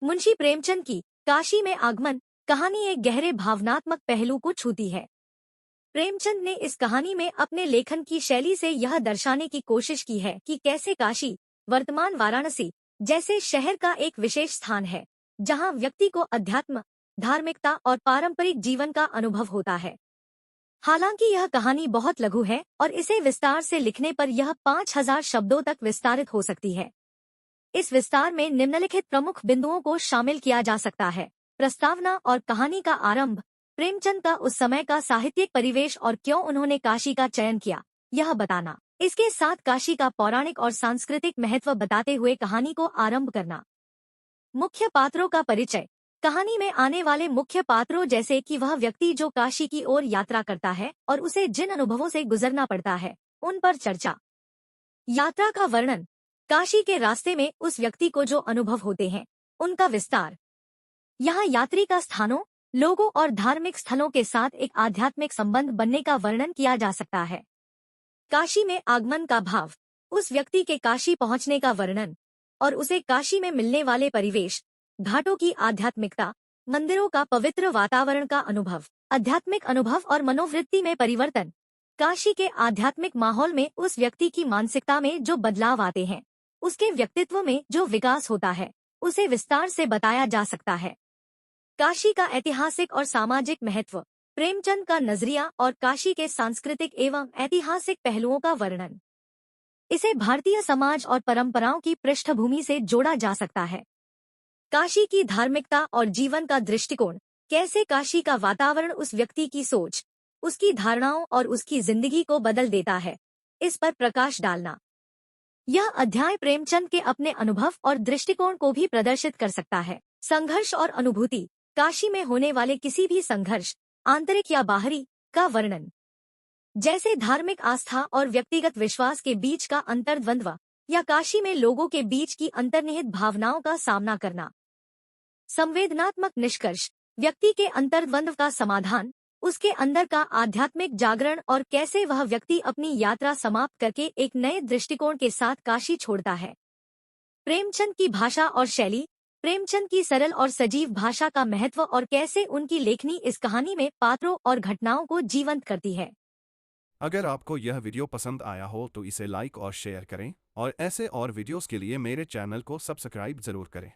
मुंशी प्रेमचंद की काशी में आगमन कहानी एक गहरे भावनात्मक पहलू को छूती है। प्रेमचंद ने इस कहानी में अपने लेखन की शैली से यह दर्शाने की कोशिश की है कि कैसे काशी, वर्तमान वाराणसी जैसे शहर का एक विशेष स्थान है, जहां व्यक्ति को अध्यात्म, धार्मिकता और पारंपरिक जीवन का अनुभव होता है। हालांकि यह कहानी बहुत लघु है और इसे विस्तार से लिखने पर यह 5000 शब्दों तक विस्तारित हो सकती है। इस विस्तार में निम्नलिखित प्रमुख बिंदुओं को शामिल किया जा सकता है। प्रस्तावना और कहानी का आरंभ, प्रेमचंद का उस समय का साहित्यिक परिवेश और क्यों उन्होंने काशी का चयन किया, यह बताना। इसके साथ काशी का पौराणिक और सांस्कृतिक महत्व बताते हुए कहानी को आरंभ करना। मुख्य पात्रों का परिचय, कहानी में आने वाले मुख्य पात्रों जैसे कि वह व्यक्ति जो काशी की ओर यात्रा करता है और उसे जिन अनुभवों से गुजरना पड़ता है, उन पर चर्चा। यात्रा का वर्णन, काशी के रास्ते में उस व्यक्ति को जो अनुभव होते हैं, उनका विस्तार। यहाँ यात्री का स्थानों, लोगों और धार्मिक स्थलों के साथ एक आध्यात्मिक संबंध बनने का वर्णन किया जा सकता है। काशी में आगमन का भाव, उस व्यक्ति के काशी पहुंचने का वर्णन और उसे काशी में मिलने वाले परिवेश, घाटों की आध्यात्मिकता, मंदिरों का पवित्र वातावरण का अनुभव, आध्यात्मिक अनुभव और मनोवृत्ति में परिवर्तन। काशी के आध्यात्मिक माहौल में उस व्यक्ति की मानसिकता में जो बदलाव आते हैं, उसके व्यक्तित्व में जो विकास होता है, उसे विस्तार से बताया जा सकता है। काशी का ऐतिहासिक और सामाजिक महत्व, प्रेमचंद का नजरिया और काशी के सांस्कृतिक एवं ऐतिहासिक पहलुओं का वर्णन। इसे भारतीय समाज और परंपराओं की पृष्ठभूमि से जोड़ा जा सकता है। काशी की धार्मिकता और जीवन का दृष्टिकोण, कैसे काशी का वातावरण उस व्यक्ति की सोच, उसकी धारणाओं और उसकी जिंदगी को बदल देता है, इस पर प्रकाश डालना। यह अध्याय प्रेमचंद के अपने अनुभव और दृष्टिकोण को भी प्रदर्शित कर सकता है। संघर्ष और अनुभूति, काशी में होने वाले किसी भी संघर्ष, आंतरिक या बाहरी, का वर्णन, जैसे धार्मिक आस्था और व्यक्तिगत विश्वास के बीच का अंतर्द्वंद्व या काशी में लोगों के बीच की अंतर्निहित भावनाओं का सामना करना। संवेदनात्मक निष्कर्ष, व्यक्ति के अंतर्द्वंद्व का समाधान, उसके अंदर का आध्यात्मिक जागरण और कैसे वह व्यक्ति अपनी यात्रा समाप्त करके एक नए दृष्टिकोण के साथ काशी छोड़ता है। प्रेमचंद की भाषा और शैली, प्रेमचंद की सरल और सजीव भाषा का महत्व और कैसे उनकी लेखनी इस कहानी में पात्रों और घटनाओं को जीवंत करती है। अगर आपको यह वीडियो पसंद आया हो तो इसे लाइक और शेयर करें और ऐसे और वीडियोस के लिए मेरे चैनल को सब्सक्राइब जरूर करें।